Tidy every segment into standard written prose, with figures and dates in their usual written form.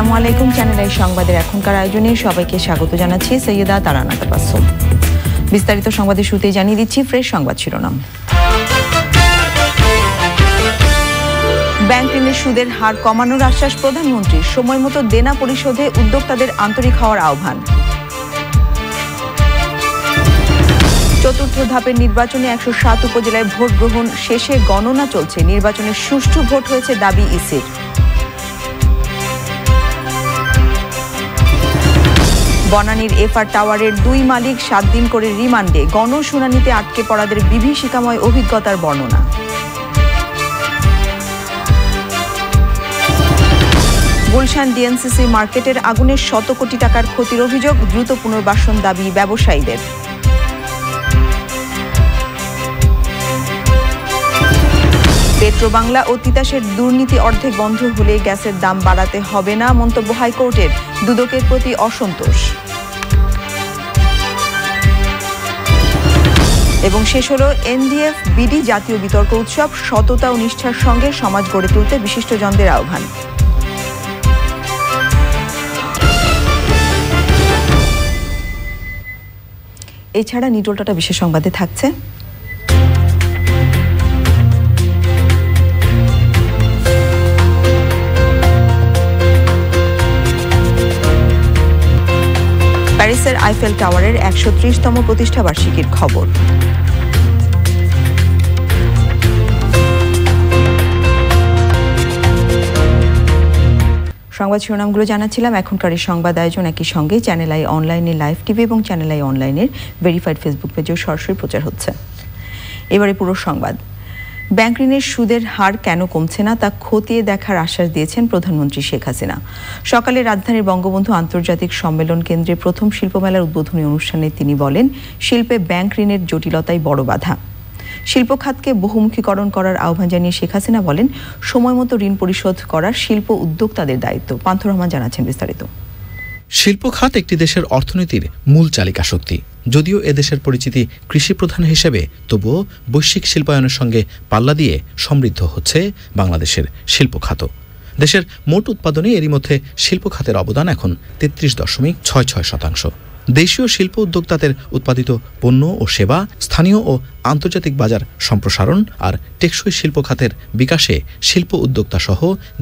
আসসালামু আলাইকুম। Channel I সংবাদের এখনকার আয়োজনে সবাইকে স্বাগত জানাচ্ছি সৈয়দা তারানা তাবাসসুম। বিস্তারিত সংবাদের শুরুতেই জানিয়ে দিচ্ছি ফ্রেশ সংবাদ শিরোনাম। ব্যাংক ঋণের সুদের হার কমানোর আশ্বাস প্রধানমন্ত্রীর, সময় মতো দেনা পরিশোধে উদ্যোক্তাদের আন্তরিক হওয়ার আহ্বান। চতুর্থ ধাপের নির্বাচনে 107 উপজেলায় ভোট গ্রহণ শেষে গণনা চলছে, নির্বাচনের সুষ্ঠু ভোট হয়েছে দাবি ইসির। বনানীর এফআর টাওয়ারের 2 মালিক 7 দিন করে রিমান্ডে, গণশুনানিতে আটকে পড়াদের বিভীষিকাময় অভিজ্ঞতার বর্ণনা। গুলশান ডিএনসিসি মার্কেটের আগুনে শত কোটি টাকার ক্ষতির অভিযোগ, দ্রুত পুনর্বাসন দাবি ব্যবসায়ীদের। পেট্রোবাংলা ও তিতাসের দুর্নীতি অর্ধেক বন্ধ হলে গ্যাসের দাম বাড়াতে হবে না, মন্তব্য হাইকোর্টের, দুদকের প্রতি অসন্তোষ। এবং শেষ হলো এনডিএফ বিডি জাতীয় বিতর্ক উৎসব, সততা ও নিষ্ঠার সঙ্গে সমাজ গড়ে তুলতে বিশিষ্টজনদের আহ্বান। এছাড়া নিটোলটাটা বিশেষ সংবাদে থাকছে প্যারিসের আইফেল টাওয়ারের 130তম প্রতিষ্ঠাবার্ষিকীর খবর। সংবাদ শিরোনামগুলো জানাচ্ছিলাম। এখনকার এই সংবাদ আয়োজন একই সঙ্গে চ্যানেল আই অনলাইনে লাইভ টিভি এবং চ্যানেল আই অনলাইনের ভেরিফাইড ফেসবুক পেজেও সরাসরি প্রচার হচ্ছে। এবারে পুরো সংবাদ। ব্যাংক ঋণের সুদের হার কেন কমছে না তা খতিয়ে দেখার আশ্বাস দিয়েছেন প্রধানমন্ত্রী শেখ হাসিনা। সকালে রাজধানীর বঙ্গবন্ধু আন্তর্জাতিক সম্মেলন কেন্দ্রে প্রথম শিল্পমেলার উদ্বোধনী অনুষ্ঠানে তিনি বলেন, শিল্পে ব্যাংক ঋণের জটিলতাই বড় বাধা। শিল্প খাতকে বহুমুখীকরণ করার আহ্বান জানিয়ে শেখ হাসিনা বলেন, সময় মতো ঋণ পরিশোধ করা শিল্প উদ্যোক্তাদের দায়িত্ব। পান্থুর রহমান জানাচ্ছেন বিস্তারিত। শিল্প খাত একটি দেশের অর্থনীতির মূল চালিকা শক্তি। যদিও এদেশের পরিচিতি কৃষি প্রধান হিসেবে, তবুও বৈশ্বিক শিল্পায়নের সঙ্গে পাল্লা দিয়ে সমৃদ্ধ হচ্ছে বাংলাদেশের শিল্প খাত। দেশের মোট উৎপাদনে এরই মধ্যে শিল্প খাতের অবদান এখন 33.66%। দেশীয় শিল্প উদ্যোক্তাদের উৎপাদিত পণ্য ও সেবা, স্থানীয় ও আন্তর্জাতিক বাজার সম্প্রসারণ আর টেকসই শিল্প খাতের বিকাশে শিল্প উদ্যোক্তা সহ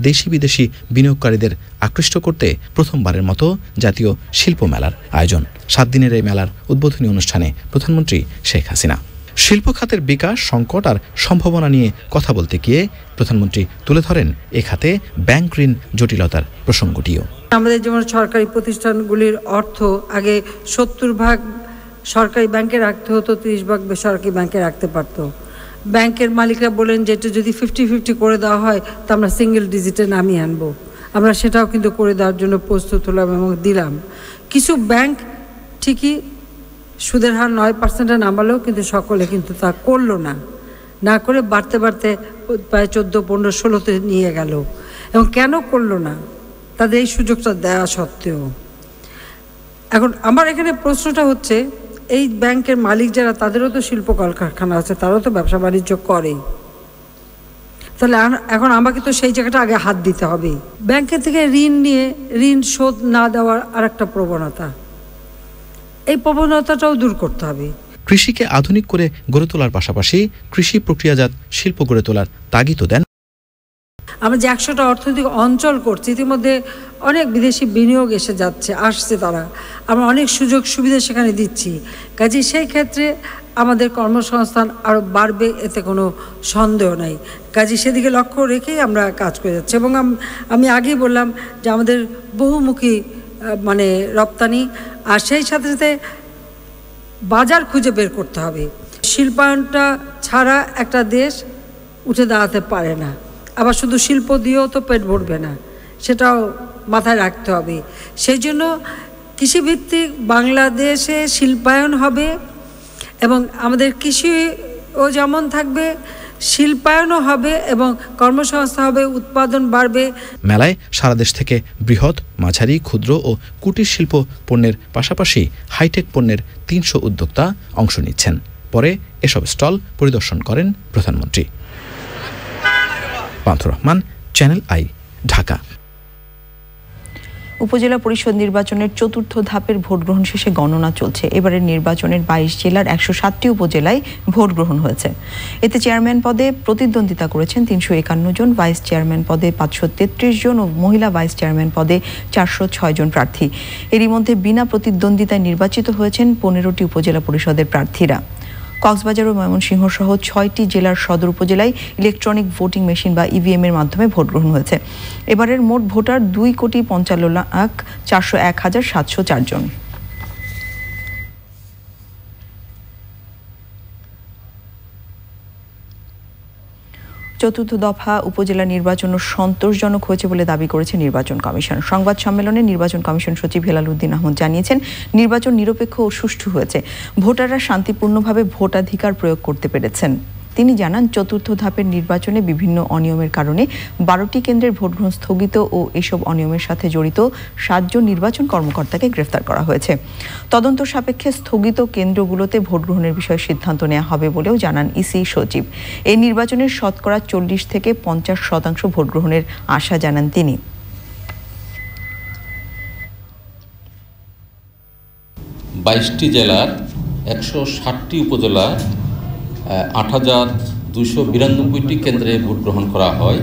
দেশি বিদেশি বিনিয়োগকারীদের আকৃষ্ট করতে প্রথমবারের মতো জাতীয় শিল্প মেলার আয়োজন। 7 দিনের এই মেলার উদ্বোধনী অনুষ্ঠানে প্রধানমন্ত্রী শেখ হাসিনা শিল্প খাতের বিকাশ, সংকট আর সম্ভাবনা নিয়ে কথা বলতে গিয়ে প্রধানমন্ত্রী তুলে ধরেন এ খাতে ব্যাংক ঋণ জটিলতার প্রসঙ্গটিও। আমাদের যেমন সরকারি প্রতিষ্ঠানগুলির অর্থ আগে 70% সরকারি ব্যাংকে রাখতে হতো, 30% বেসরকারি ব্যাংকে রাখতে পারত। ব্যাংকের মালিকরা বলেন যে এটা যদি 50-50 করে দেওয়া হয় তা আমরা সিঙ্গেল ডিজিটে নামিয়ে আনবো। আমরা সেটাও কিন্তু করে দেওয়ার জন্য প্রস্তুত হলাম এবং দিলাম। কিছু ব্যাংক ঠিকই সুদের হার 9% নামালেও কিন্তু সকলে কিন্তু তা করলো না করে বাড়তে বাড়তে প্রায় 14-15-16-তে নিয়ে গেল। এবং কেন করলো না, তাদের এই সুযোগটা দেওয়া সত্ত্বেও। এখন আমার এখানে প্রশ্নটা হচ্ছে, এই ব্যাংকের মালিক যারা, তাদেরও তো শিল্প কলকারখানা আছে, তারাও তো ব্যবসা বাণিজ্য করে। তাহলে এখন আমাকে তো সেই জায়গাটা আগে হাত দিতে হবে। ব্যাংকের থেকে ঋণ নিয়ে ঋণ শোধ না দেওয়ার আর একটা প্রবণতা, এই প্রবণতাটাও দূর করতে হবে। কৃষিকে আধুনিক করে গড়ে তোলার পাশাপাশি কৃষি প্রক্রিয়াজাত শিল্প গড়ে তোলার তাগিদও দেন। আমরা যে 100টা অর্থনৈতিক অঞ্চল করছি, ইতিমধ্যে অনেক বিদেশি বিনিয়োগ আসছে তারা, আমরা অনেক সুযোগ সুবিধা সেখানে দিচ্ছি। কাজে সেই ক্ষেত্রে আমাদের কর্মসংস্থান আরও বাড়বে, এতে কোনো সন্দেহ নাই। কাজে সেদিকে লক্ষ্য রেখেই আমরা কাজ করে যাচ্ছি। এবং আমি আগেই বললাম যে আমাদের বহুমুখী রপ্তানি, আর সেই সাথে সাথে বাজার খুঁজে বের করতে হবে। শিল্পায়নটা ছাড়া একটা দেশ উঠে দাঁড়াতে পারে না, আবার শুধু শিল্প দিয়েও তো পেট ভরবে না, সেটাও মাথায় রাখতে হবে। সেই জন্য কৃষিভিত্তিক বাংলাদেশে শিল্পায়ন হবে এবং আমাদের কৃষিও যেমন থাকবে, শিল্পায়নও হবে এবং কর্মসংস্থান হবে, উৎপাদন বাড়বে। মেলায় সারা দেশ থেকে বৃহৎ, মাঝারি, ক্ষুদ্র ও কুটির শিল্প পণ্যের পাশাপাশি হাইটেক পণ্যের 300 উদ্যোক্তা অংশ নিচ্ছেন। পরে এসব স্টল পরিদর্শন করেন প্রধানমন্ত্রী। পান্থুর রহমান, চ্যানেল আই, ঢাকা। উপজেলা পরিষদ নির্বাচনের চতুর্থ ধাপের ভোট গ্রহণ শেষে গণনা চলছে। এবারের নির্বাচনের 22 জেলার 107টি উপজেলায় ভোট গ্রহণ হয়েছে। এতে চেয়ারম্যান পদে প্রতিদ্বন্দ্বিতা করেছেন 351 জন, ভাইস চেয়ারম্যান পদে 533 জন ও মহিলা ভাইস চেয়ারম্যান পদে 406 জন প্রার্থী। এরই মধ্যে বিনা প্রতিদ্বন্দ্বিতায় নির্বাচিত হয়েছেন 15টি উপজেলা পরিষদের প্রার্থীরা। কক্সবাজার ও ময়মনসিংহ সহ 6টি জেলার সদর উপজেলায় ইলেকট্রনিক ভোটিং মেশিন বা ইভিএম এর মাধ্যমে ভোট গ্রহণ হয়েছে। এবারের মোট ভোটার 2,45,401,704 জন। চতুর্থ দফা উপজেলা নির্বাচন সন্তোষজনক হয়েছে বলে দাবি করেছে নির্বাচন কমিশন। সংবাদ সম্মেলনে নির্বাচন কমিশন সচিব হেলাল উদ্দিন আহমদ জানিয়েছেন, নির্বাচন নিরপেক্ষ ও সুষ্ঠু হয়েছে। ভোটাররা শান্তিপূর্ণভাবে ভোটাধিকার প্রয়োগ করতে পেরেছেন। তিনি জানান, চতুর্থ ধাপের নির্বাচনে বিভিন্ন অনিয়মের কারণে 12টি কেন্দ্রের ভোট গ্রহণ স্থগিত ও এসব অনিয়মের সাথে জড়িত 7 জন নির্বাচন কর্মকর্তাকে গ্রেফতার করা হয়েছে। তদন্ত সাপেক্ষে স্থগিত কেন্দ্রগুলোতে ভোট গ্রহণের বিষয়ে সিদ্ধান্ত নেওয়া হবে বলেও জানান ইসি সচিব। এই নির্বাচনের শতকরা 40 থেকে 50% ভোট গ্রহণের আশা জানান তিনি। 22টি জেলার 160টি উপজেলা 8,292টি কেন্দ্রে ভোট গ্রহণ করা হয়।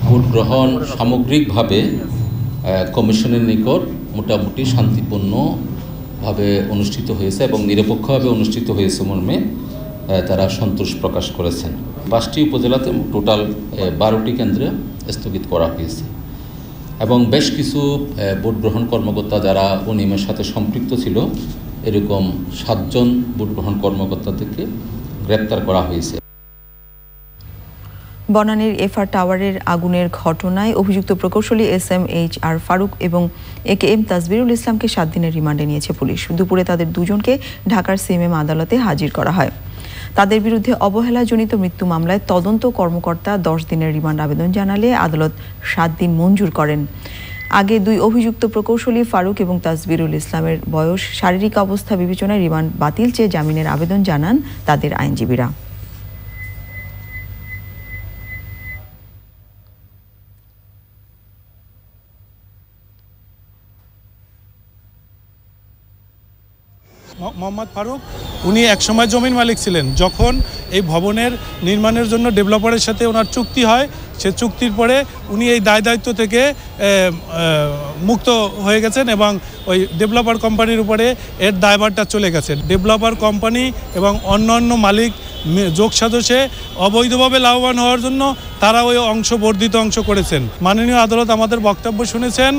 ভোট গ্রহণ সামগ্রিকভাবে কমিশনের নিকট মোটামুটি শান্তিপূর্ণভাবে অনুষ্ঠিত হয়েছে এবং নিরপেক্ষভাবে অনুষ্ঠিত হয়েছে মর্মে তারা সন্তোষ প্রকাশ করেছেন। 5টি উপজেলাতে টোটাল 12টি কেন্দ্রে স্থগিত করা হয়েছে এবং বেশ কিছু ভোট গ্রহণ কর্মকর্তা যারা অনিয়মের সাথে সম্পৃক্ত ছিল, এরকম 7 জন ভোট গ্রহণ কর্মকর্তাদেরকে গ্রেপ্তার করা হয়েছে। বনানীর এফআর টাওয়ারের আগুনের ঘটনায় অভিযুক্ত প্রকৌশলী SMHR ফারুক এবং AKM তাজবিরুল ইসলামকে 7 দিনের রিমান্ডে নিয়েছে পুলিশ। দুপুরে তাদের দুজনকে ঢাকার সিএমএম আদালতে হাজির করা হয়। তাদের বিরুদ্ধে অবহেলাজনিত মৃত্যু মামলায় তদন্ত কর্মকর্তা 10 দিনের রিমান্ড আবেদন জানালে আদালত 7 দিন মঞ্জুর করেন। আগে 2 অভিযুক্ত প্রকৌশলী ফারুক এবং তাজবিরুল ইসলামের বয়স, শারীরিক অবস্থা বিবেচনায় রিমান্ড বাতিল চেয়ে জামিনের আবেদন জানান তাদের আইনজীবীরা। মোহাম্মদ ফারুক উনি একসময় জমির মালিক ছিলেন। যখন এই ভবনের নির্মাণের জন্য ডেভেলপারের সাথে ওনার চুক্তি হয়, সে চুক্তির পরে উনি এই দায়-দায়িত্ব থেকে মুক্ত হয়ে গেছেন এবং ওই ডেভেলপার কোম্পানির উপরে এর দায়ভারটা চলে গেছে। ডেভেলপার কোম্পানি এবং অন্যান্য মালিক যোগ সাজসে অবৈধভাবে লাভবান হওয়ার জন্য তারা ওই বর্ধিত অংশ করেছেন। মাননীয় আদালত আমাদের বক্তব্য শুনেছেন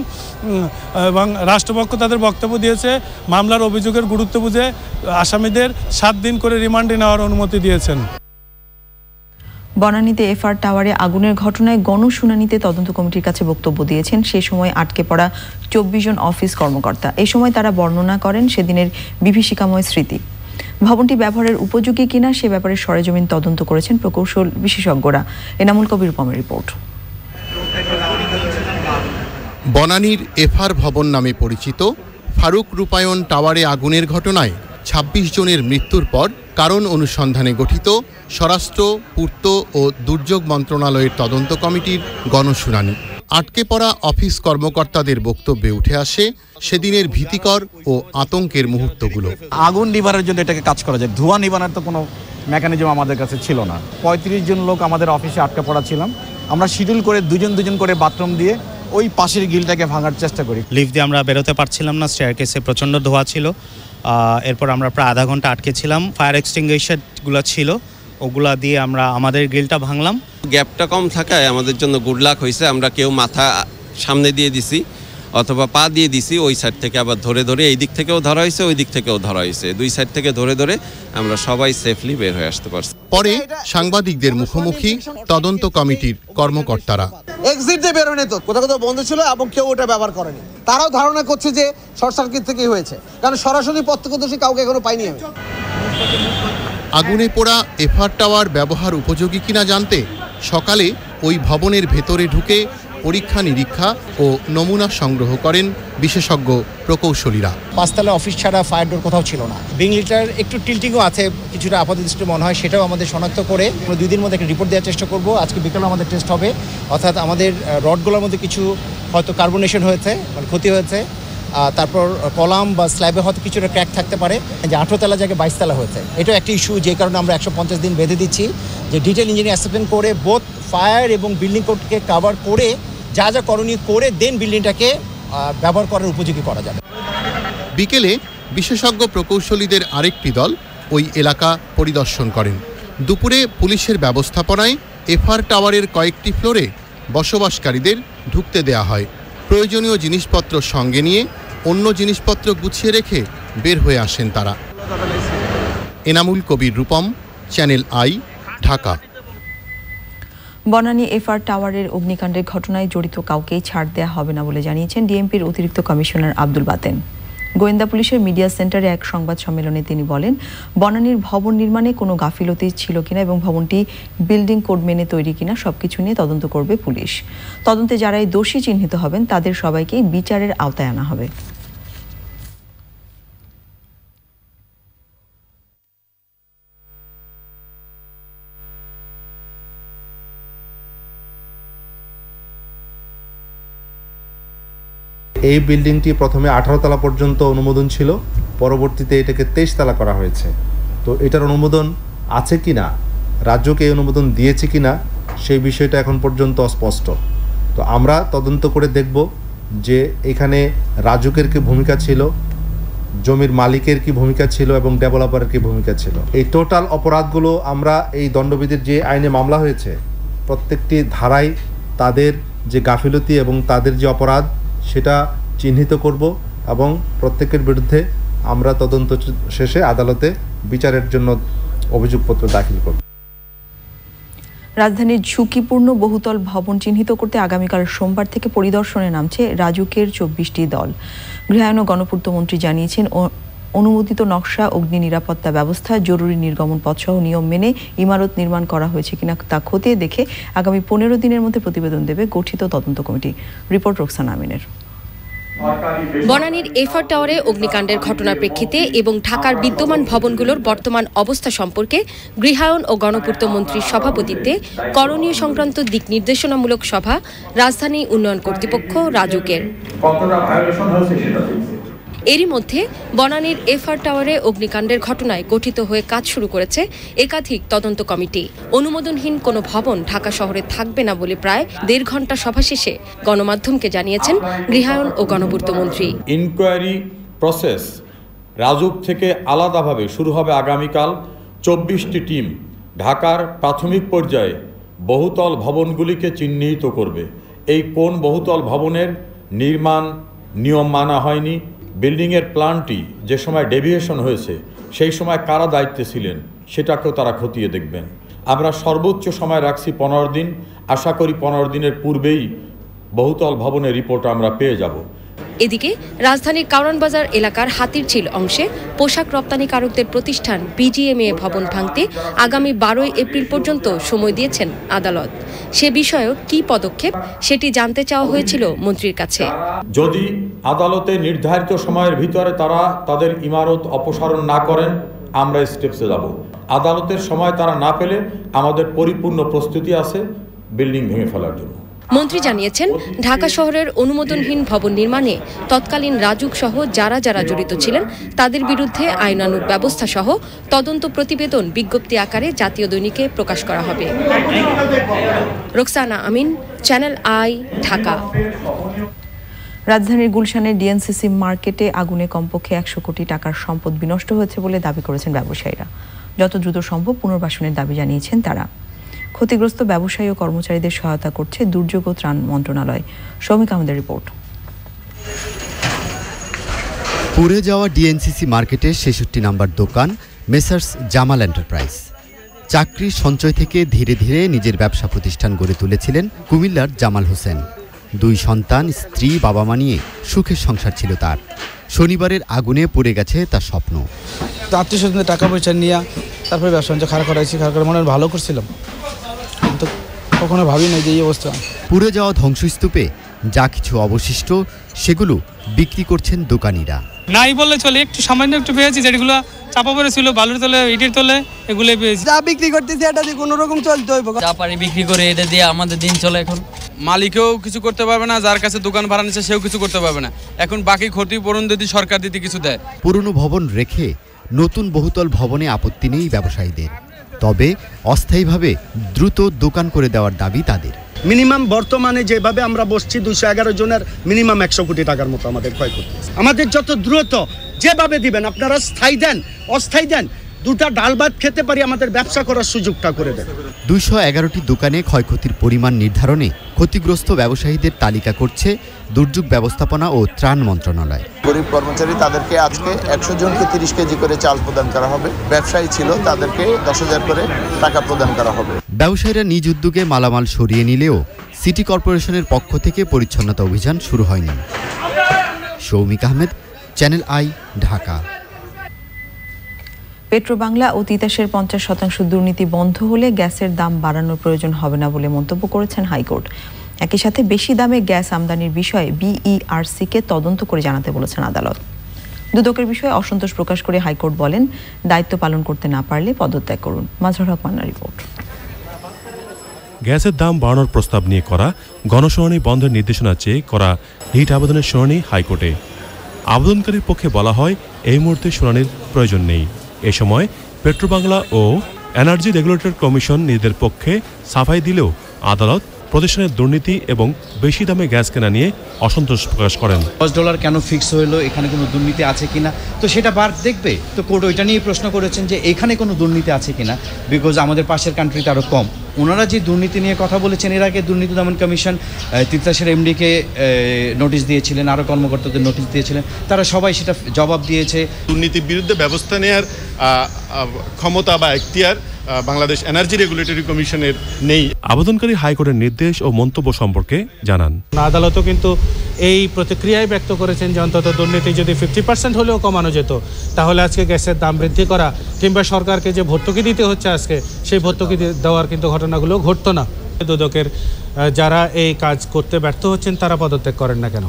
এবং রাষ্ট্রপক্ষ তাদের বক্তব্য দিয়েছে। মামলার অভিযোগের গুরুত্ব বুঝে আসামিদের 7 দিন করে রিমান্ডে নেওয়ার অনুমতি দিয়েছেন। বনানীতে এফআর টাওয়ারে আগুনের ঘটনায় গণশুনানিতে তদন্ত কমিটির কাছে বক্তব্য দিয়েছেন সে সময় আটকে পড়া 24 জন অফিস কর্মকর্তা। এই সময় তারা বর্ণনা করেন সেদিনের বিভীষিকাময় স্মৃতি। ভবনটি ব্যবহারের উপযোগী কিনা সে ব্যাপারে সরেজমিন তদন্ত করেছেন প্রকৌশল বিশেষজ্ঞরা। এনামুল কবির উপমের রিপোর্ট। বনানীর এফআর ভবন নামে পরিচিত ফারুক রূপায়ণ টাওয়ারে আগুনের ঘটনায় 26 জনের মৃত্যুর পর কারণ অনুসন্ধানে গঠিত স্বরাষ্ট্র, পূর্ত ও দুর্যোগ মন্ত্রণালয়ের তদন্ত কমিটির গণশুনানি। আটকে পড়া অফিস কর্মকর্তাদের বক্তব্যে উঠে আসে সেদিনের ভীতিকর ও আতঙ্কের মুহূর্তগুলো। আগুন নিবারণের জন্য এটাকে কাজ করা যায়, ধোঁয়া নিবারণের তো কোনো মেকানিজম আমাদের কাছে ছিল না। 35 জন লোক আমাদের অফিসে আটকে পড়া ছিলাম। আমরা শিডিউল করে দুজন করে বাথরুম দিয়ে ওই পাশের গিলটাকে ভাঙার চেষ্টা করি। লিফট দিয়ে আমরা বেরোতে পারছিলাম না, স্টেয়ারকেসে প্রচণ্ড ধোঁয়া ছিল। এরপর আমরা প্রায় আধা ঘন্টা আটকে ছিলাম। ফায়ার এক্সটিংগুইশারগুলো ছিল, ওগুলা দিয়ে আমরা আমাদের গ্রিলটা ভাঙলাম। গ্যাপটা কম থাকায় আমাদের জন্য গুড লাক হয়েছে। আমরা কেউ মাথা সামনে দিয়ে দিছি অথবা পা দিয়ে দিছি, ওই সাইড থেকে আবার ধরে এই দিক থেকেও ধরা হয়েছে, ওই দিক থেকেও ধরা হয়েছে। 2 সাইড থেকে ধরে আমরা সবাই সেফলি বের হয়ে আসতে পারছি। পরে সাংবাদিকদের মুখোমুখি তদন্ত কমিটির কর্মকর্তারা। এক্সিট দিয়ে বেরোনে তো কোথাও বন্ধ ছিল এবং কেউ ওটা ব্যবহার করেনি। তারাও ধারণা করছে যে শর্ট সার্কিট থেকেই হয়েছে, কারণ সরাসরি প্রত্যক্ষদর্শী কাউকে এখনো পাইনি আমি। আগুনে পোড়া এফআর টাওয়ার ব্যবহার উপযোগী কিনা জানতে সকালে ওই ভবনের ভেতরে ঢুকে পরীক্ষা নিরীক্ষা ও নমুনা সংগ্রহ করেন বিশেষজ্ঞ প্রকৌশলীরা। 5 তলা অফিস ছাড়া ফায়ার ডোর কোথাও ছিল না। বিংলিটার একটু টিল্টিংও আছে, কিছুটা আপাতদৃষ্টি মনে হয়, সেটাও আমাদের শনাক্ত করে 2 দিনের মধ্যে একটা রিপোর্ট দেওয়ার চেষ্টা করব। আজকে বিকেলে আমাদের টেস্ট হবে, অর্থাৎ আমাদের রডগুলোর মধ্যে কিছু হয়তো কার্বনেশন হয়েছে, মানে ক্ষতি হয়েছে। তারপর কলাম বা স্ল্যাবে হয়তো কিছুটা ক্র্যাক থাকতে পারে, যে 18 তলা জায়গায় 22 তলা হয়েছে। এটা একটা ইস্যু, যে কারণে আমরা 150 দিন বেঁধে দিচ্ছি, যে ডিটেল ইঞ্জিনিয়ার অ্যাসেসমেন্ট করে বোথ ফায়ার এবং বিল্ডিং কোডকে কভার করে যা যা করণীয় করে দেন বিল্ডিংটাকে ব্যবহার করার উপযোগী করা যাবে। বিকেলে বিশেষজ্ঞ প্রকৌশলীদের আরেকটি দল ওই এলাকা পরিদর্শন করেন। দুপুরে পুলিশের ব্যবস্থাপনায় এফআর টাওয়ারের কয়েকটি ফ্লোরে বসবাসকারীদের ঢুকতে দেয়া হয়। প্রয়োজনীয় জিনিসপত্র সঙ্গে নিয়ে অন্য জিনিসপত্র গুছিয়ে রেখে বের হয়ে আসেন তারা। Enamul Kabir Rupam, channel I, Dhaka. Banani FR টাওয়ারের অগ্নিকাণ্ডের ঘটনায় জড়িত কাউকেই ছাড় দেওয়া হবে না বলে জানিয়েছেন ডিএমপির অতিরিক্ত কমিশনার আব্দুল বাতেন। গোয়েন্দা পুলিশের মিডিয়া সেন্টারে এক সংবাদ সম্মেলনে তিনি বলেন, বনানীর ভবন নির্মাণে কোনো গাফিলতি ছিল কিনা এবং ভবনটি বিল্ডিং কোড মেনে তৈরি কিনা সবকিছু নিয়ে তদন্ত করবে পুলিশ। তদন্তে যারাই দোষী চিহ্নিত হবেন তাদের সবাইকেই বিচারের আওতায় আনা হবে। এই বিল্ডিংটি প্রথমে 18 তলা পর্যন্ত অনুমোদন ছিল, পরবর্তীতে এটাকে 23 তলা করা হয়েছে। তো এটার অনুমোদন আছে কিনা, রাজ্যকে এই অনুমোদন দিয়েছে কিনা, সেই বিষয়টা এখন পর্যন্ত অস্পষ্ট। তো আমরা তদন্ত করে দেখব যে এখানে রাজুকের কি ভূমিকা ছিল, জমির মালিকের কি ভূমিকা ছিল এবং ডেভেলপারের কি ভূমিকা ছিল। এই টোটাল অপরাধগুলো আমরা এই দণ্ডবিধির যে আইনে মামলা হয়েছে প্রত্যেকটি ধারায় তাদের যে গাফিলতি এবং তাদের যে অপরাধ সেটা চিহ্নিত করব এবং প্রত্যেকের বিরুদ্ধে আমরা তদন্ত শেষে আদালতে বিচারের জন্য অভিযোগপত্র দাখিল করব। রাজধানীর ঝুঁকিপূর্ণ বহুতল ভবন চিহ্নিত করতে আগামীকাল সোমবার থেকে পরিদর্শনে নামছে রাজুকের 24টি দল। গৃহায়ন ও গণপূর্তমন্ত্রী জানিয়েছেন, অনুমোদিত নকশা, অগ্নি নিরাপত্তা ব্যবস্থা, জরুরি নির্গমন পথসহ নিয়ম মেনে ইমারত নির্মাণ করা হয়েছে কিনা তা খতিয়ে দেখে আগামী 15 দিনের মধ্যে প্রতিবেদন দেবে গঠিত তদন্ত কমিটি। রিপোর্ট রোকসানা আমিনের। বনানীর এফআর টাওয়ারে অগ্নিকাণ্ডের ঘটনার প্রেক্ষিতে এবং ঢাকার বিদ্যমান ভবনগুলোর বর্তমান অবস্থা সম্পর্কে গৃহায়ন ও গণপূর্ত মন্ত্রীর সভাপতিত্বে করণীয় সংক্রান্ত দিক নির্দেশনামূলক সভা রাজধানী উন্নয়ন কর্তৃপক্ষ রাজুকের। এরই মধ্যে বনানীর এফআর টাওয়ারে অগ্নিকাণ্ডের ঘটনায় গঠিত হয়ে কাজ শুরু করেছে একাধিক তদন্ত কমিটি। অনুমোদনহীন কোনো ভবন ঢাকা শহরে থাকবে না বলে প্রায় 1.5 ঘন্টা সভা শেষে গণমাধ্যমকে জানিয়েছেন গৃহায়ন ও গণপূর্ত মন্ত্রী। ইনকোয়ারি প্রসেস রাজুক থেকে আলাদাভাবে শুরু হবে আগামীকাল। 24টি টিম ঢাকার প্রাথমিক পর্যায়ে বহুতল ভবনগুলিকে চিহ্নিত করবে। এই কোন বহুতল ভবনের নির্মাণ নিয়ম মানা হয়নি, বিল্ডিংয়ের প্ল্যানটি যে সময় ডেভিয়েশন হয়েছে সেই সময় কারা দায়িত্বে ছিলেন সেটাকেও তারা খতিয়ে দেখবেন। আমরা সর্বোচ্চ সময় রাখছি 15 দিন। আশা করি 15 দিনের পূর্বেই বহুতল ভবনের রিপোর্ট আমরা পেয়ে যাব। এদিকে রাজধানীর কারওয়ান বাজার এলাকার হাতিরঝিল অংশে পোশাক রপ্তানিকারকদের প্রতিষ্ঠান বিজিএমএ ভবন ভাঙতে আগামী 12 এপ্রিল পর্যন্ত সময় দিয়েছেন আদালত। সে বিষয়েও কি পদক্ষেপ সেটি জানতে চাওয়া হয়েছিল মন্ত্রীর কাছে। যদি আদালতে নির্ধারিত সময়ের ভিতরে তারা তাদের ইমারত অপসারণ না করেন আমরা স্টেপসে যাব। আদালতের সময় তারা না পেলে আমাদের পরিপূর্ণ প্রস্তুতি আছে বিল্ডিং ভেঙে ফেলার জন্য। মন্ত্রী জানিয়েছেন, ঢাকা শহরের অনুমোদনহীন ভবন নির্মাণে তৎকালীন রাজুক সহ যারা যারা জড়িত ছিলেন তাদের বিরুদ্ধে আইনানুগ ব্যবস্থা সহ তদন্ত প্রতিবেদন বিজ্ঞপ্তি আকারে জাতীয় দৈনিকে প্রকাশ করা হবে। রোকসানা আমিন, চ্যানেল আই, ঢাকা। রাজধানীর গুলশানের ডিএনসিসি মার্কেটে আগুনে কমপক্ষে 100 কোটি টাকার সম্পদ বিনষ্ট হয়েছে বলে দাবি করেছেন ব্যবসায়ীরা। যত দ্রুত সম্ভব পুনর্বাসনের দাবি জানিয়েছেন তারা। ক্ষতিগ্রস্ত ব্যবসায়ী ও কর্মচারীদের সহায়তা করছে দুর্যোগ ও ত্রাণ মন্ত্রণালয়। শ্রমিক আমাদের রিপোর্ট। পুড়ে যাওয়া ডিএনসিসি মার্কেটের 66 নম্বর দোকান মেসার্স জামাল এন্টারপ্রাইজ। চাকরি সঞ্চয় থেকে ধীরে ধীরে নিজের ব্যবসা প্রতিষ্ঠান গড়ে তুলেছিলেন কুমিল্লার জামাল হোসেন। 2 সন্তান, স্ত্রী, বাবা মা নিয়ে সুখের সংসার ছিল তার। শনিবারের আগুনে পুড়ে গেছে তার স্বপ্ন। আত্মীয়স্বজনদের টাকা পয়সা নিয়ে তারপরে ব্যবসা বাণিজ্য খারাপ করাইছি, খারাপ করে মনে ভালো করছিলাম, কিন্তু কখনো ভাবি নাই যে এই অবস্থা। পুড়ে যাওয়া ধ্বংসস্তূপে যা কিছু অবশিষ্ট সেগুলো বিক্রি করছেন দোকানিরা। নাই বললে চলে, একটু সামান্য একটু পেয়েছি, যেগুলো চাপা পড়েছিল বালুর তলে, ইটের তলে, এগুলোই পেয়েছি। যা বিক্রি করতেছি এটা দিয়ে কোনো রকম চলতে হইব, যা পারি বিক্রি করে এটা দিয়ে আমাদের দিন চলে। এখন মালিকও কিছু করতে পারবে না, যার কাছে দোকান ভাড়া নিচ্ছে সেও কিছু করতে পারবে না। এখন বাকি ক্ষতিপূরণ যদি সরকার দিতে কিছু দেয়। পুরনো ভবন রেখে নতুন বহুতল ভবনে আপত্তি নেই ব্যবসায়ীদের, তবে অস্থায়ীভাবে দ্রুত দোকান করে দেওয়ার দাবি তাদের। মিনিমাম বর্তমানে যেভাবে আমরা বসছি 211 জনের মিনিমাম 100 কোটি টাকার মতো আমাদের ক্ষয়ক্ষতি। আমাদের যত দ্রুত যেভাবে দিবেন, আপনারা স্থায়ী দেন অস্থায়ী দেন, দুটা ডাল ভাত খেতে পারি, আমাদের ব্যবসা করার সুযোগটা করে দেন। 211টি দোকানে ক্ষয়ক্ষতির পরিমাণ নির্ধারণে ক্ষতিগ্রস্ত ব্যবসায়ীদের তালিকা করছে দুর্যোগ ব্যবস্থাপনা ও ত্রাণ মন্ত্রণালয়। গরিব কর্মচারী তাদেরকে আজকে 100 জনকে 30 কেজি করে চাল প্রদান করা হবে। ব্যবসায়ী ছিল তাদেরকে 10,000 করে টাকা প্রদান করা হবে। ব্যবসায়ীরা নিজ উদ্যোগে মালামাল সরিয়ে নিলেও সিটি কর্পোরেশনের পক্ষ থেকে পরিচ্ছন্নতা অভিযান শুরু হয়নি। Soumik Ahmed, channel I, Dhaka. পেট্রোবাংলা ও তিতাসের 50% দুর্নীতি বন্ধ হলে গ্যাসের দাম বাড়ানোর প্রয়োজন হবে না বলে মন্তব্য করেছেন হাইকোর্ট। একই সাথে বেশি দামে গ্যাস আমদানির বিষয়ে বিইআরসিকে তদন্ত করে জানাতে বলেছেন আদালত। দুদকের বিষয়ে অসন্তোষ প্রকাশ করে হাইকোর্ট বলেন, দায়িত্ব পালন করতে না পারলে পদত্যাগ করুন। মাজহার হক মান্নার রিপোর্ট। গ্যাসের দাম বাড়ানোর প্রস্তাব নিয়ে করা গণশুনানি বন্ধের নির্দেশনা চেয়ে করা রিট আবেদনের শুনানি হাইকোর্টে। আবেদনকারীর পক্ষে বলা হয় এই মুহূর্তে শুনানির প্রয়োজন নেই। এ সময় পেট্রোবাংলা ও এনার্জি রেগুলেটরি কমিশন নিজেদের পক্ষে সাফাই দিলেও আদালত প্রতিষ্ঠানের দুর্নীতি এবং বেশি দামে গ্যাস কেনা নিয়ে অসন্তোষ প্রকাশ করেন। $10 কেন ফিক্স হলো, এখানে কোনো দুর্নীতি আছে কিনা, তো সেটা বার দেখবে। তো কোর্ট ওইটা নিয়ে প্রশ্ন করেছেন যে এখানে কোনো দুর্নীতি আছে কিনা, বিকজ আমাদের পাশের কান্ট্রিতে আরও কম। ওনারা যে দুর্নীতি নিয়ে কথা বলেছেন, এর আগে দুর্নীতি দমন কমিশন তিতাসের এমডিকে নোটিশ দিয়েছিলেন, আরও কর্মকর্তাদের নোটিশ দিয়েছিলেন, তারা সবাই সেটা জবাব দিয়েছে। দুর্নীতির বিরুদ্ধে ব্যবস্থা নেওয়ার ক্ষমতা বা এখতিয়ার বাংলাদেশ এনার্জি রেগুলেটরি কমিশনের নেই। আবেদনকারী হাইকোর্টের নির্দেশ ও মন্তব্য সম্পর্কে জানান। আদালতও কিন্তু এই প্রতিক্রিয়ায় ব্যক্ত করেছেন যে অন্তত দুর্নীতি যদি 50% হলেও কমানো যেত, তাহলে আজকে গ্যাসের দাম বৃদ্ধি করা কিংবা সরকারকে যে ভর্তুকি দিতে হচ্ছে আজকে, সেই ভর্তুকি দেওয়ার কিন্তু ঘটনাগুলো ঘটতো না। দুদকের যারা এই কাজ করতে ব্যর্থ হচ্ছেন তারা পদত্যাগ করেন না কেন?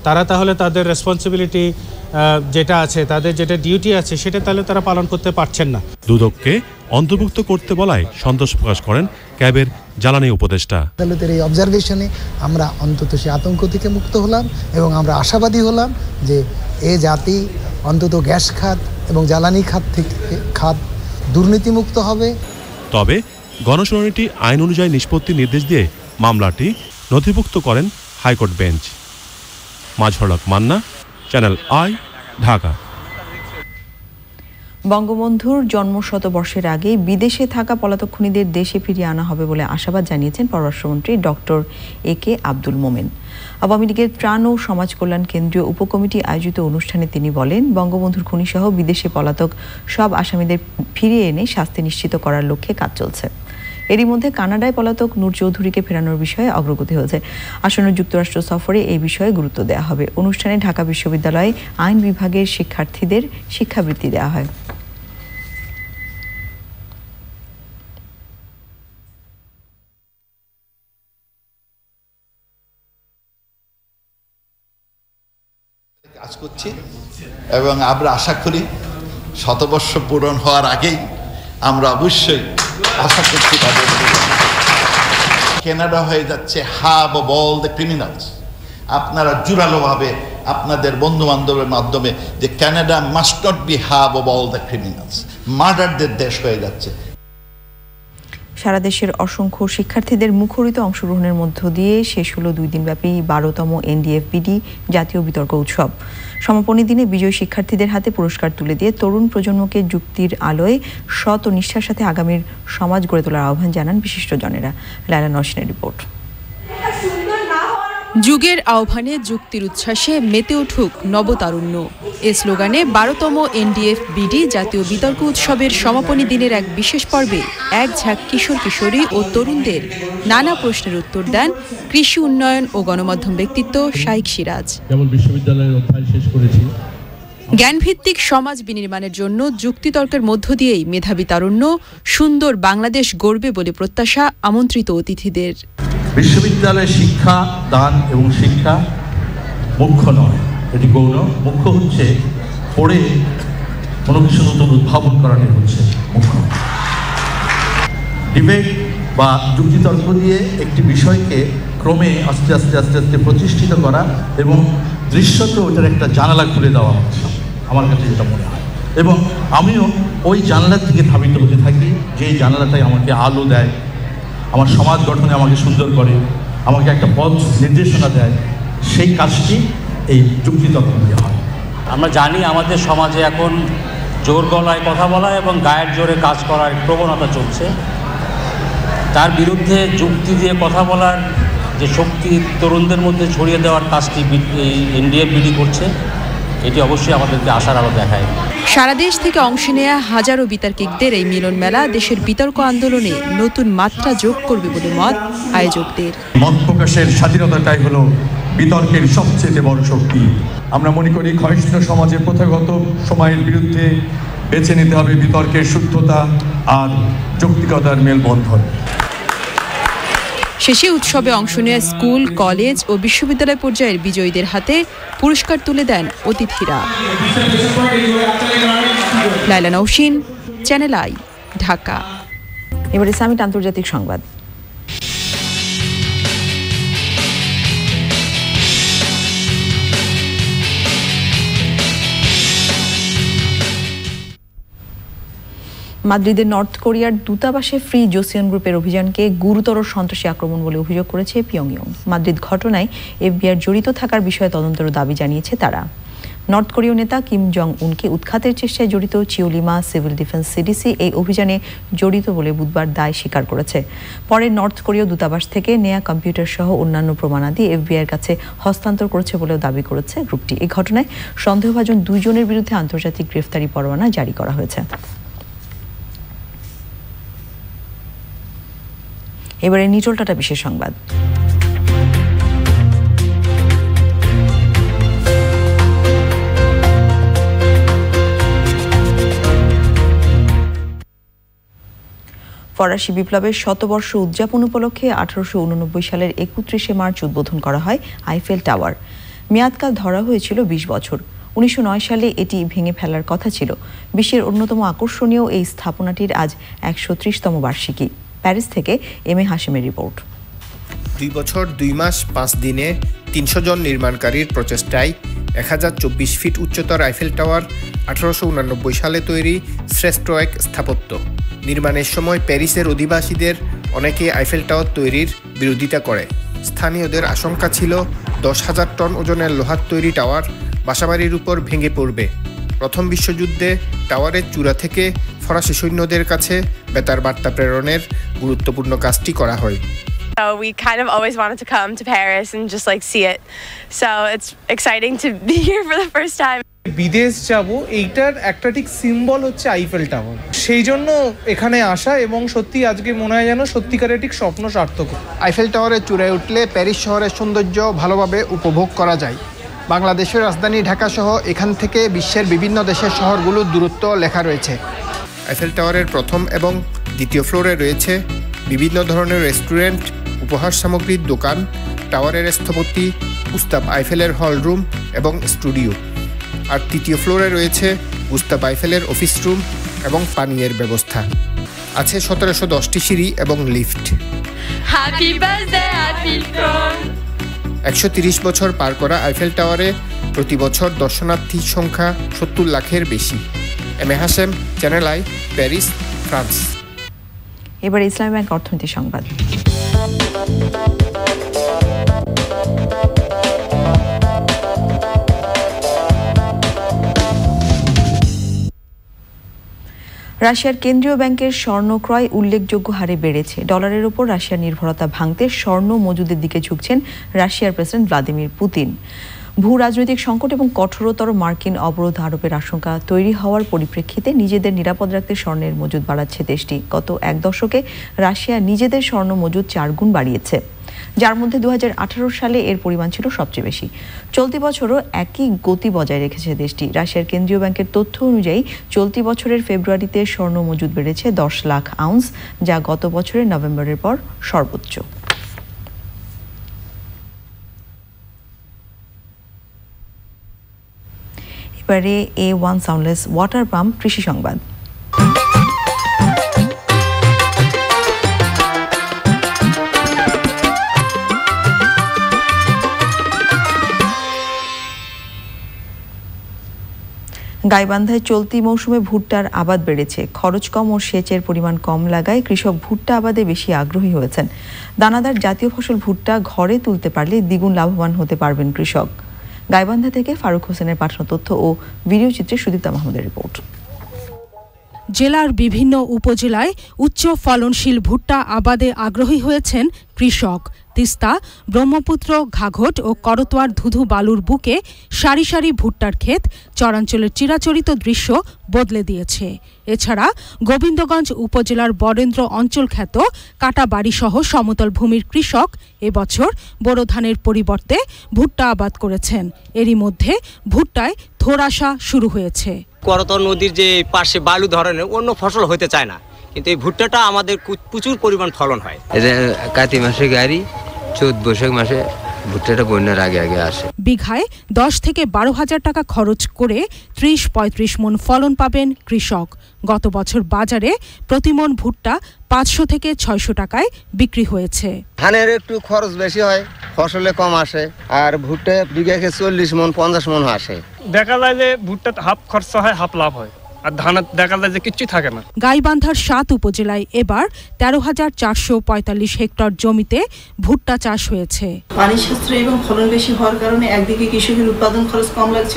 তারা তাহলে তাদের রেসপন্সিবিলিটি যেটা আছে, তাদের যেটা ডিউটি আছে, সেটা তাহলে তারা পালন করতে পারছেন না। দুদককে অন্তর্ভুক্ত করতে বলায় সন্তোষ প্রকাশ করেন ক্যাবের জ্বালানি উপদেষ্টা। আদালতের এই অবজারভেশনে আমরা অন্তত সে আতঙ্ক থেকে মুক্ত হলাম এবং আমরা আশাবাদী হলাম যে এ জাতি অন্তত গ্যাস খাত এবং জ্বালানি খাত দুর্নীতিমুক্ত হবে। তবে গণশুনানিটি আইন অনুযায়ী নিষ্পত্তির নির্দেশ দিয়ে মামলাটি নথিভুক্ত করেন high court bench. Mazhar Haque Manna, channel I, Dhaka. বঙ্গবন্ধুর জন্মশতবর্ষের আগে বিদেশে থাকা পলাতক খুনিদের দেশে ফিরিয়ে আনা হবে বলে আশাবাদ জানিয়েছেন পররাষ্ট্রমন্ত্রী ডক্টর AK আব্দুল মোমেন। আওয়ামী লীগের ত্রাণ ও সমাজ কল্যাণ কেন্দ্রীয় উপকমিটি আয়োজিত অনুষ্ঠানে তিনি বলেন, বঙ্গবন্ধুর খুনিসহ বিদেশে পলাতক সব আসামিদের ফিরিয়ে এনে শাস্তি নিশ্চিত করার লক্ষ্যে কাজ চলছে। এরই মধ্যে কানাডায় পলাতক নূর চৌধুরীকে ফেরানোর বিষয়ে অগ্রগতি হয়েছে। আসন্ন যুক্তরাষ্ট্র সফরে এই বিষয়ে গুরুত্ব দেওয়া হবে। অনুষ্ঠানে ঢাকা বিশ্ববিদ্যালয়ে আইন বিভাগের শিক্ষার্থীদের শিক্ষাবৃত্তি দেওয়া হয়। কাজ করছি এবং আমরা আশা করি শতবর্ষ পূরণ হওয়ার আগেই আমরা অবশ্যই আশা করছি কানাডা হয়ে যাচ্ছে hub of all the criminals. আপনারা জোরালোভাবে আপনাদের বন্ধু বান্ধবের মাধ্যমে যে Canada must not be hub of all the criminals, মার্ডারদের দেশ হয়ে যাচ্ছে। সারা দেশের অসংখ্য শিক্ষার্থীদের মুখরিত অংশগ্রহণের মধ্য দিয়ে শেষ হলো 2 দিনব্যাপী 12তম NDFBD জাতীয় বিতর্ক উৎসব। সমাপনী দিনে বিজয়ী শিক্ষার্থীদের হাতে পুরস্কার তুলে দিয়ে তরুণ প্রজন্মকে যুক্তির আলোয় সৎ ও নিষ্ঠার সাথে আগামীর সমাজ গড়ে তোলার আহ্বান জানান বিশিষ্টজনেরা। লায়লা নরসিনের রিপোর্ট। যুগের আহ্বানে যুক্তির উচ্ছ্বাসে মেতে উঠুক নবতারুণ্য, এ স্লোগানে 12তম NDFBD জাতীয় বিতর্ক উৎসবের সমাপনী দিনের এক বিশেষ পর্বে এক ঝাঁক কিশোর কিশোরী ও তরুণদের নানা প্রশ্নের উত্তর দেন কৃষি উন্নয়ন ও গণমাধ্যম ব্যক্তিত্ব শাইখ সিরাজ। যেমন বিশ্ববিদ্যালয়ের অধ্যায় শেষ করেছি, জ্ঞানভিত্তিক সমাজ বিনির্মাণের জন্য যুক্তিতর্কের মধ্য দিয়েই মেধাবী তারুণ্য সুন্দর বাংলাদেশ গড়বে বলে প্রত্যাশা আমন্ত্রিত অতিথিদের। বিশ্ববিদ্যালয়ের শিক্ষা দান এবং শিক্ষা মুখ্য নয়, এটি গৌণ। মুখ্য হচ্ছে পড়ে কোনো কিছু নতুন উদ্ভাবন করাটাই হচ্ছে মুখ্য। ডিবেট বা যুক্তিতর্ক দিয়ে একটি বিষয়কে ক্রমে আস্তে আস্তে আস্তে আস্তে প্রতিষ্ঠিত করা এবং দৃশ্যত ওটার একটা জানালা খুলে দেওয়া হচ্ছে, আমার কাছে যেটা মনে হয়। এবং আমিও ওই জানালার দিকে ধাবিত হতে থাকি, যেই জানালাটাই আমাকে আলো দেয়, আমার সমাজ গঠনে আমাকে সুন্দর করে, আমাকে একটা পথ নির্দেশনা দেয়। সেই কাজটি এই যুক্তিতর্ক দিয়ে হয়। আমরা জানি আমাদের সমাজে এখন জোর গলায় কথা বলা এবং গায়ের জোরে কাজ করার প্রবণতা চলছে। তার বিরুদ্ধে যুক্তি দিয়ে কথা বলার যে শক্তি তরুণদের মধ্যে ছড়িয়ে দেওয়ার কাজটি এনডিএফবিডি করছে, এটি অবশ্যই আমাদেরকে আশার আলো দেখায়। সারা দেশ থেকে অংশ নেয়া হাজারো বিতর্কিকদের এই মিলন মেলা দেশের বিতর্ক আন্দোলনে নতুন মাত্রা যোগ করবে বলে মত আয়োজকদের। মত প্রকাশের স্বাধীনতাটাই হলো বিতর্কের সবচেয়ে বড় শক্তি। আমরা মনে করি ক্ষয়িষ্ণু সমাজের প্রথাগত সময়ের বিরুদ্ধে বেছে নিতে হবে বিতর্কের শুদ্ধতা আর যৌক্তিকতার মেলবন্ধন। শেষে উৎসবে অংশ নেওয়া স্কুল, কলেজ ও বিশ্ববিদ্যালয় পর্যায়ের বিজয়ীদের হাতে পুরস্কার তুলে দেন অতিথিরা। লাইলা নওশিন, চ্যানেল আই, ঢাকা। এবারে সামিট আন্তর্জাতিক সংবাদ। মাদ্রিদের নর্থ কোরিয়ার দূতাবাসে ফ্রি জোসিয়ন গ্রুপের অভিযানকে গুরুতর সন্ত্রাসী আক্রমণ বলে অভিযোগ করেছে পিয়ংইয়ং। মাদ্রিদ ঘটনায় এফবিআর জড়িত থাকার বিষয়ে তদন্তের দাবি জানিয়েছে তারা। নর্থ কোরীয় নেতা কিম জং উনকে উৎখাতের চেষ্টায় জড়িত চিওলিমা সিভিল ডিফেন্স সিডিসি এই অভিযানে জড়িত বলে বুধবার দায় স্বীকার করেছে। পরে নর্থ কোরীয় দূতাবাস থেকে নেয়া কম্পিউটার সহ অন্যান্য প্রমাণাদি এফবিআইয়ের কাছে হস্তান্তর করেছে বলেও দাবি করেছে গ্রুপটি। এই ঘটনায় সন্দেহভাজন 2 জনের বিরুদ্ধে আন্তর্জাতিক গ্রেফতারি পরোয়ানা জারি করা হয়েছে। এবারে নিটোলটাটা বিশেষ সংবাদ। ফরাসি বিপ্লবের শতবর্ষ উদযাপন উপলক্ষে 1889 সালের 31 মার্চ উদ্বোধন করা হয় আইফেল টাওয়ার। মেয়াদকাল ধরা হয়েছিল 20 বছর। 1909 সালে এটি ভেঙে ফেলার কথা ছিল। বিশ্বের অন্যতম আকর্ষণীয় এই স্থাপনাটির আজ 130তম বার্ষিকী। প্যারিস থেকে এম এ হাশেমের রিপোর্ট। 2 বছর 2 মাস 5 দিনে 300 জন নির্মাণকারীর প্রচেষ্টায় 1024 ফিট উচ্চতর আইফেল টাওয়ার 1889 সালে তৈরি শ্রেষ্ঠ এক স্থাপত্য। নির্মাণের সময় প্যারিসের অধিবাসীদের অনেকে আইফেল টাওয়ার তৈরির বিরোধিতা করে। স্থানীয়দের আশঙ্কা ছিল 10,000 টন ওজনের লোহার তৈরি টাওয়ার বাসাবাড়ির উপর ভেঙে পড়বে। প্রথম বিশ্বযুদ্ধে টাওয়ারের চূড়া থেকে ফরাসি সৈন্যদের কাছে বেতার বার্তা প্রেরণের গুরুত্বপূর্ণ কাজটি করা হয়। So we kind of always wanted to come to Paris and just like see it. So it's exciting to be here for the first time. বিদেশ যাব, এইটার একটা ঠিক সিম্বল হচ্ছে আইফেল টাওয়ার। সেই জন্য এখানে আসা এবং সত্যি আজকে মনে হয় যেন সত্যিকারের ঠিক স্বপ্ন সার্থক। আইফেল টাওয়ারের চূড়ায় উঠলে প্যারিস শহরের সৌন্দর্য ভালোভাবে উপভোগ করা যায়। বাংলাদেশের রাজধানী ঢাকা সহ এখান থেকে বিশ্বের বিভিন্ন দেশের শহরগুলোর দূরত্ব লেখা রয়েছে। আইফেল টাওয়ারের প্রথম এবং দ্বিতীয় ফ্লোরে রয়েছে বিভিন্ন ধরনের রেস্টুরেন্ট, উপহার সামগ্রীর দোকান, টাওয়ারের স্থপতি গুস্তাভ আইফেলের হল রুম এবং স্টুডিও। আর তৃতীয় ফ্লোরে রয়েছে গুস্তাভ আইফেলের অফিস রুম এবং পানীয়ের ব্যবস্থা। আছে 1710টি সিঁড়ি এবং লিফট। 130 বছর পার করা আইফেল টাওয়ারে প্রতি বছর দর্শনার্থীর সংখ্যা 70 লাখের বেশি। M A Hashem, channel I, Paris, France. এবার ইসলামী ব্যাংক অর্থনীতি সংবাদ। রাশিয়ার কেন্দ্রীয় ব্যাংকের স্বর্ণ ক্রয় উল্লেখযোগ্য হারে বেড়েছে। ডলারের উপর রাশিয়ার নির্ভরতা ভাঙতে স্বর্ণ মজুদের দিকে ঝুঁকছেন রাশিয়ার প্রেসিডেন্ট ভ্লাদিমির পুতিন। ভূ রাজনৈতিক সংকট এবং কঠোরতর মার্কিন অবরোধ আরোপের আশঙ্কা তৈরি হওয়ার পরিপ্রেক্ষিতে নিজেদের নিরাপদ রাখতে স্বর্ণের মজুদ বাড়াচ্ছে দেশটি। গত 1 দশকে রাশিয়া নিজেদের স্বর্ণ মজুদ 4 গুণ বাড়িয়েছে, যার মধ্যে 2018 সালে এর পরিমাণ ছিল সবচেয়ে বেশি। চলতি বছরও একই গতি বজায় রেখেছে দেশটি। রাশিয়ার কেন্দ্রীয় ব্যাংকের তথ্য অনুযায়ী চলতি বছরের ফেব্রুয়ারিতে স্বর্ণ মজুদ বেড়েছে 10 লাখ আউন্স, যা গত বছরের নভেম্বরের পর সর্বোচ্চ। এবারে A1 সাউন্ডলেস ওয়াটার পাম্প কৃষি সংবাদ। গাইবান্ধায় চলতি মৌসুমে ভুট্টার আবাদ বেড়েছে। খরচ কম ও সেচের পরিমাণ কম লাগায় কৃষক ভুট্টা আবাদে বেশি আগ্রহী হয়েছেন। দানাদার জাতীয় ফসল ভুট্টা ঘরে তুলতে পারলে দ্বিগুণ লাভবান হতে পারবেন কৃষক। গাইবান্ধা থেকে ফারুক হোসেনের পাঠানো তথ্য ও ভিডিও চিত্রে সুদীপ্তা মাহমুদের রিপোর্ট। জেলার বিভিন্ন উপজেলায় উচ্চ ফলনশীল ভুট্টা আবাদে আগ্রহী হয়েছেন কৃষক। তিস্তা, ব্রহ্মপুত্র, ঘাঘট ও করতোয়ার ধুধু বালুর বুকে সারি সারি ভুট্টার ক্ষেত চরাঞ্চলের চিরাচরিত দৃশ্য বদলে দিয়েছে। এছাড়া গোবিন্দগঞ্জ উপজেলার বরেন্দ্র অঞ্চল খ্যাত কাটাবাড়ি সহ সমতল ভূমির কৃষক এবছর বোরো ধানের পরিবর্তে ভুট্টা আবাদ করেছেন। এরই মধ্যে ভুট্টায় থোড় আসা শুরু হয়েছে। করতোয়া নদীর যে পাশে বালু ধরনের অন্য ফসল হতে চায় না, কিন্তু এই ভুট্টাটা আমাদের প্রচুর পরিমাণ ফলন হয়। কাতি মাসে গাড়ি, চৈত বৈশাখ মাসে ভুট্টাটা বন্যার আগে আগে আসে। বিঘায় 10 থেকে 12 হাজার টাকা খরচ করে 30-35 মন ফলন পাবেন কৃষক। গত বছর বাজারে প্রতিমন ভুট্টা 500 থেকে 600 টাকায় বিক্রি হয়েছে। ধানের একটু খরচ বেশি হয়, ফসলে কম আসে, আর ভুট্টা বিঘাকে 40 মন 50 মন আসে। দেখা যায় যে ভুট্টা হাফ খরচা হয়, হাফ লাভ হয়, আর ধান দেখা যায় যে কিচ্ছু থাকে না। গাইবান্ধার 7 উপজেলায় এবার 13,445 হেক্টর জমিতে ভুট্টা চাষ হয়েছে। পানি সাশ্রয় এবং ফলন বেশি হওয়ার কারণে একদিকে কৃষকের উৎপাদন খরচ কম লাগছে,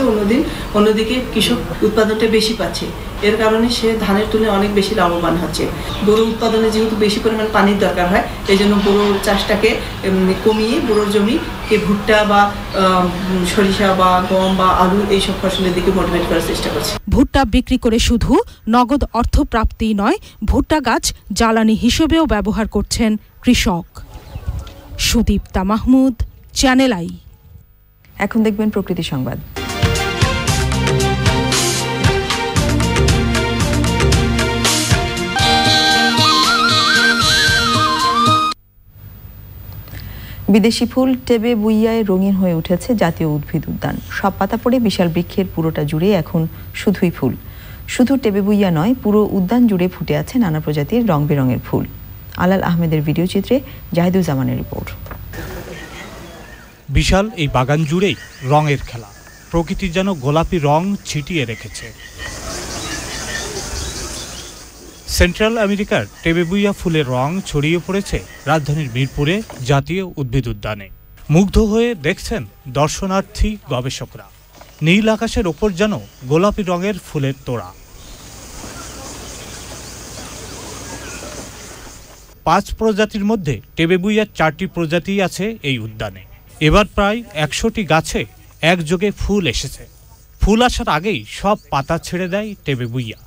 অন্যদিকে কৃষক উৎপাদনটা বেশি পাচ্ছে। এর কারণে সে ধানের তুলনায় অনেক বেশি লাভবান হচ্ছে। বোরো উৎপাদনে যেহেতু বেশি পরিমাণ পানির দরকার হয়, এই জন্য বোরো চাষটাকে কমিয়ে বোরোর জমিকে ভুট্টা বা সরিষা বা গম বা আলু এইসব ফসলের দিকে মোটিভেট করার চেষ্টা করছে। ভুট্টা বিক্রি করে শুধু নগদ অর্থ প্রাপ্তি নয়, ভুট্টা গাছ জ্বালানি হিসেবেও ব্যবহার করছেন কৃষক। Sudipta Mahmud, channel I. এখন দেখবেন প্রকৃতি সংবাদ। বিদেশি ফুল টেবে বুইয়ায় রঙিন হয়ে উঠেছে জাতীয় উদ্ভিদ উদ্যান। সব পাতা পড়ে বিশাল বৃক্ষের পুরোটা জুড়ে এখন শুধুই ফুল। শুধু টেবে বুইয়া নয়, পুরো উদ্যান জুড়ে ফুটে আছে নানা প্রজাতির রং বেরঙের ফুল। আলাল আহমেদের ভিডিও চিত্রে জাহিদুজ্জামানের রিপোর্ট। বিশাল এই বাগান জুড়েই রঙের খেলা, প্রকৃতি যেন গোলাপি রং ছিটিয়ে রেখেছে। সেন্ট্রাল আমেরিকার টেবেবুইয়া ফুলের রং ছড়িয়ে পড়েছে রাজধানীর মিরপুরে জাতীয় উদ্ভিদ উদ্যানে। মুগ্ধ হয়ে দেখছেন দর্শনার্থী গবেষকরা। নীল আকাশের ওপর যেন গোলাপি রঙের ফুলের তোড়া। 5 প্রজাতির মধ্যে টেবেবুইয়ার 4টি প্রজাতি আছে এই উদ্যানে। এবার প্রায় 100টি গাছে একযোগে ফুল এসেছে। ফুল আসার আগেই সব পাতা ছেড়ে দেয় টেবেবুইয়া।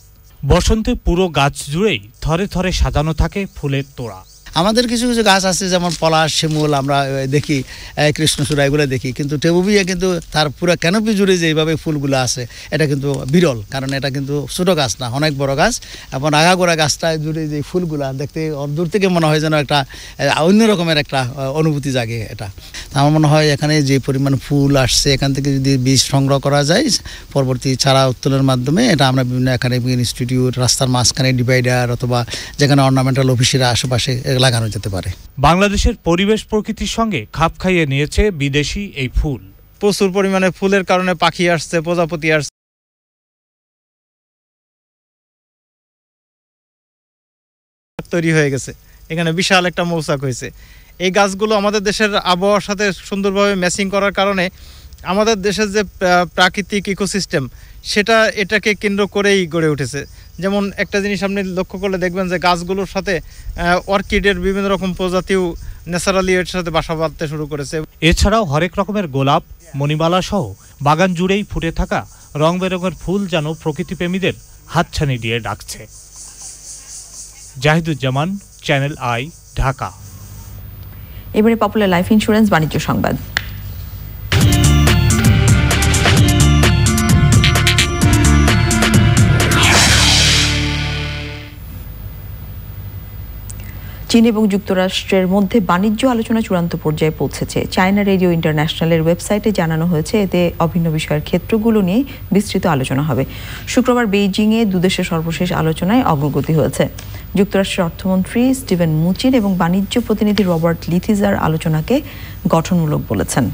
বসন্তে পুরো গাছ জুড়েই থরে থরে সাজানো থাকে ফুলের তোড়া। আমাদের কিছু কিছু গাছ আছে, যেমন পলাশ, শিমুল আমরা দেখি, কৃষ্ণচূড়া এগুলো দেখি, কিন্তু টেবুবিয়া কিন্তু তার পুরো ক্যানোপি জুড়ে যে এইভাবে ফুলগুলো আছে এটা কিন্তু বিরল, কারণ এটা কিন্তু ছোটো গাছ না, অনেক বড় গাছ। এবং আগাগোড়া গাছটা জুড়ে যে ফুলগুলা দেখতে দূর থেকে মনে হয় যেন একটা অন্য রকমের একটা অনুভূতি জাগে। এটা আমার মনে হয় এখানে যে পরিমাণ ফুল আসছে, এখান থেকে যদি বীজ সংগ্রহ করা যায় পরবর্তী চারা উত্তোলনের মাধ্যমে, এটা আমরা বিভিন্ন একাডেমিক ইনস্টিটিউট, রাস্তার মাঝখানে ডিভাইডার অথবা যেখানে অর্নামেন্টাল অফিসের আশেপাশে লাগানো যেতে পারে। বাংলাদেশের পরিবেশ প্রকৃতির সঙ্গে খাপ খাইয়ে নিয়েছে বিদেশি এই ফুল। প্রচুর পরিমাণে ফুলের কারণে পাখি আসছে, প্রজাপতি আসছে, তৈরি হয়ে গেছে। এখানে বিশাল একটা মৌচাক হয়েছে। এই গাছগুলো আমাদের দেশের আবহাওয়ার সাথে সুন্দরভাবে ম্যাচিং করার কারণে আমাদের দেশের যে প্রাকৃতিক ইকোসিস্টেম সেটা এটাকে কেন্দ্র করেই গড়ে উঠেছে। যেমন একটা জিনিস আপনি লক্ষ্য করলে দেখবেন যে গাছগুলোর সাথে অর্কিডের বিভিন্ন রকম প্রজাতিও ন্যাচারালি এর সাথে বাসা বাঁধতে শুরু করেছে। এছাড়াও হরেক রকমের গোলাপ, মণিমালা সহ বাগান জুড়েই ফুটে থাকা রং বেরঙের ফুল যেন প্রকৃতিপ্রেমীদের হাতছানি দিয়ে ডাকছে। Zahiduzzaman, channel I, Dhaka. এবারে পপুলার লাইফ ইন্স্যুরেন্স বাণিজ্য সংবাদ। চীন এবং যুক্তরাষ্ট্রের মধ্যে বাণিজ্য আলোচনা চূড়ান্ত পর্যায়ে পৌঁছেছে। চায়না রেডিও ইন্টারন্যাশনালের ওয়েবসাইটে জানানো হয়েছে, এতে অভিন্ন বিষয়ের ক্ষেত্রগুলো নিয়ে বিস্তৃত আলোচনা হবে। শুক্রবার বেইজিংয়ে দুদেশের সর্বশেষ আলোচনায় অগ্রগতি হয়েছে। যুক্তরাষ্ট্রের অর্থমন্ত্রী স্টিভেন মুচিন এবং বাণিজ্য প্রতিনিধি রবার্ট লিথিজার আলোচনাকে গঠনমূলক বলেছেন।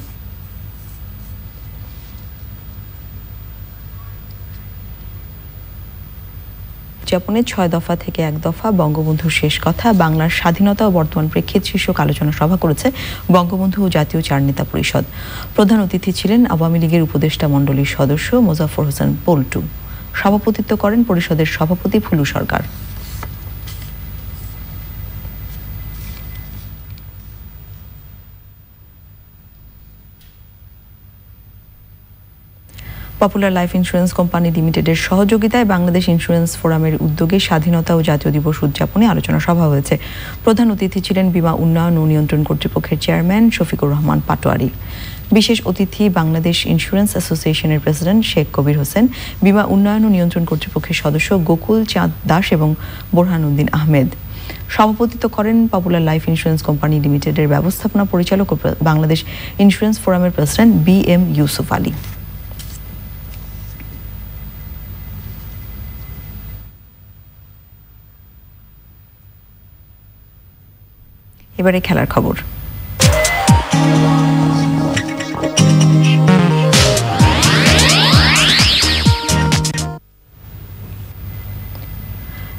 উদযাপনে 6 দফা থেকে 1 দফা বঙ্গবন্ধুর শেষ কথা, বাংলার স্বাধীনতা ও বর্তমান প্রেক্ষিত শীর্ষক আলোচনা সভা করেছে বঙ্গবন্ধু ও জাতীয় চার নেতা পরিষদ। প্রধান অতিথি ছিলেন আওয়ামী লীগের উপদেষ্টা মণ্ডলীর সদস্য মোজাফফর হোসেন পল্টু। সভাপতিত্ব করেন পরিষদের সভাপতি ফুলু সরকার। পপুলার লাইফ ইন্স্যুরেন্স কোম্পানি লিমিটেডের সহযোগিতায় বাংলাদেশ ইন্স্যুরেন্স ফোরামের উদ্যোগে স্বাধীনতা ও জাতীয় দিবস উদযাপনে আলোচনা সভা হয়েছে। প্রধান অতিথি ছিলেন বীমা উন্নয়ন ও নিয়ন্ত্রণ কর্তৃপক্ষের চেয়ারম্যান শফিকুর রহমান পাটোয়ারি। বিশেষ অতিথি বাংলাদেশ ইন্স্যুরেন্স অ্যাসোসিয়েশনের প্রেসিডেন্ট শেখ কবির হোসেন, বীমা উন্নয়ন ও নিয়ন্ত্রণ কর্তৃপক্ষের সদস্য গোকুল চাঁদ দাস এবং বোরহানউদ্দিন আহমেদ। সভাপতিত্ব করেন পপুলার লাইফ ইন্স্যুরেন্স কোম্পানি লিমিটেডের ব্যবস্থাপনা পরিচালক ও বাংলাদেশ ইন্স্যুরেন্স ফোরামের প্রেসিডেন্ট BM ইউসুফ আলী। এবারে খেলার খবর।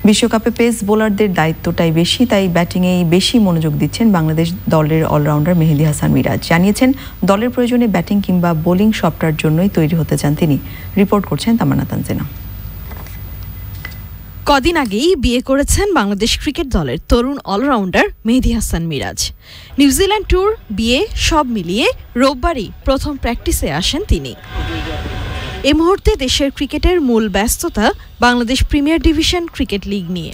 বিশ্বকাপে পেস বোলারদের দায়িত্বটাই বেশি, তাই ব্যাটিংয়েই বেশি মনোযোগ দিচ্ছেন বাংলাদেশ দলের অলরাউন্ডার মেহেদী হাসান মিরাজ। জানিয়েছেন, দলের প্রয়োজনে ব্যাটিং কিংবা বোলিং সবটার জন্যই তৈরি হতে চান তিনি। রিপোর্ট করছেন তামান্না তানজিনা। কদিন আগেই বিয়ে করেছেন বাংলাদেশ ক্রিকেট দলের তরুণ অলরাউন্ডার মেহেদী হাসান মিরাজ। নিউজিল্যান্ড ট্যুর, বিয়ে সব মিলিয়ে রোববারই প্রথম প্র্যাকটিসে আসেন তিনি। এই মুহূর্তে দেশের ক্রিকেটের মূল ব্যস্ততা Bangladesh premier division cricket league নিয়ে।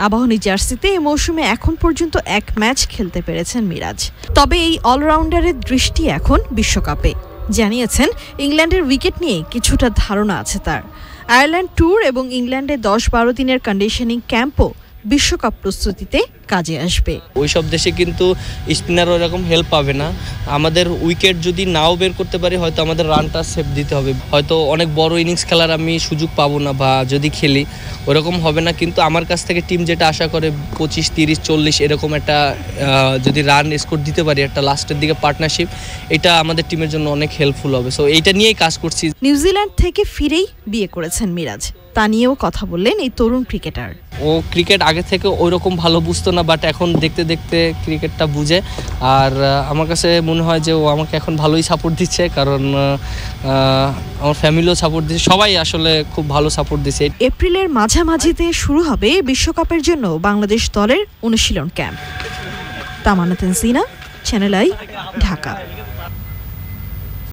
আবাহনী জার্সিতে এই মৌসুমে এখন পর্যন্ত 1 ম্যাচ খেলতে পেরেছেন মিরাজ। তবে এই অলরাউন্ডারের দৃষ্টি এখন বিশ্বকাপে। জানিয়েছেন, ইংল্যান্ডের উইকেট নিয়ে কিছুটা ধারণা আছে তার। আয়ারল্যান্ড ট্যুর এবং ইংল্যান্ডে 10-12 দিনের কন্ডিশনিং ক্যাম্পও বিশ্বকাপ প্রস্তুতিতে কাজে আসবে। ওইসব দেশে কিন্তু স্পিনার ওইরকম হেল্প পাবে না। আমাদের উইকেট যদি নাও বের করতে পারি, হয়তো আমাদের রানটা সেভ দিতে হবে। হয়তো অনেক বড় ইনিংস খেলার আমি সুযোগ পাবো না, বা যদি খেলি ওরকম হবে না। কিন্তু আমার কাছ থেকে টিম যেটা আশা করে 25, 30, 40 এরকম একটা যদি রান স্কোর দিতে পারি একটা লাস্টের দিকে পার্টনারশিপ, এটা আমাদের টিমের জন্য অনেক হেল্পফুল হবে। সো এইটা নিয়েই কাজ করছি। নিউজিল্যান্ড থেকে ফিরেই বিয়ে করেছেন মিরাজ, তা নিয়েও কথা বললেন এই তরুণ ক্রিকেটার। ও ক্রিকেট আগে থেকে ওইরকম ভালো বুঝতো না, বাট এখন দেখতে দেখতে ক্রিকেটটা বুঝে। আর আমার কাছে মনে হয় যে ও আমাকে এখন ভালোই সাপোর্ট দিচ্ছে, কারণ আমার ফ্যামিলিও সাপোর্ট দিচ্ছে, সবাই আসলে খুব ভালো সাপোর্ট দিচ্ছে। এপ্রিলের মাঝামাঝিতে শুরু হবে বিশ্বকাপের জন্য বাংলাদেশ দলের অনুশীলন camp. Tamanna Tanjina, channel I, Dhaka.